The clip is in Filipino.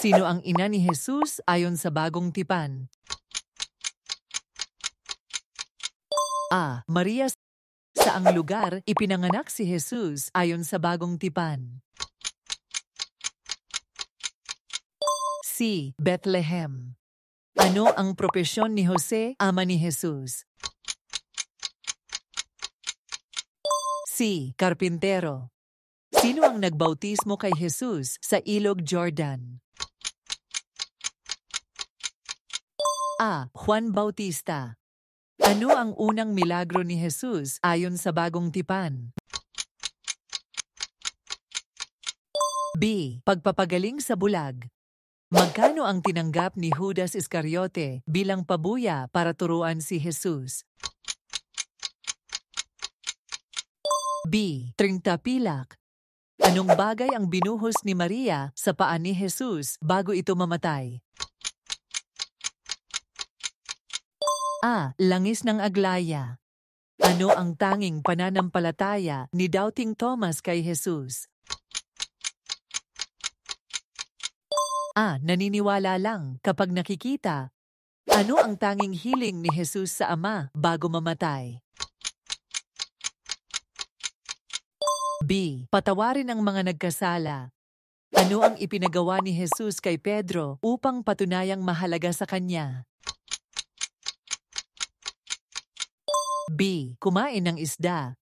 Sino ang ina ni Jesus ayon sa Bagong Tipan? A. Maria. Saang lugar ipinanganak si Jesus ayon sa Bagong Tipan? C. Bethlehem. Ano ang propesyon ni Jose, ama ni Jesus? C. Karpintero. Sino ang nagbautismo kay Jesus sa Ilog Jordan? A. Juan Bautista. Ano ang unang milagro ni Jesus ayon sa Bagong Tipan? B. Pagpapagaling sa bulag. Magkano ang tinanggap ni Judas Iscariote bilang pabuya para turuan si Jesus? B. 30 pilak. Anong bagay ang binuhos ni Maria sa paa ni Jesus bago ito mamatay? A. Langis ng Aglaya. Ano ang tanging pananampalataya ni Doubting Thomas kay Jesus? A. Naniniwala lang kapag nakikita. Ano ang tanging hiling ni Jesus sa Ama bago mamatay? B. Patawarin ang mga nagkasala. Ano ang ipinagawa ni Jesus kay Pedro upang patunayang mahalaga sa kanya? B. Kumain ng isda.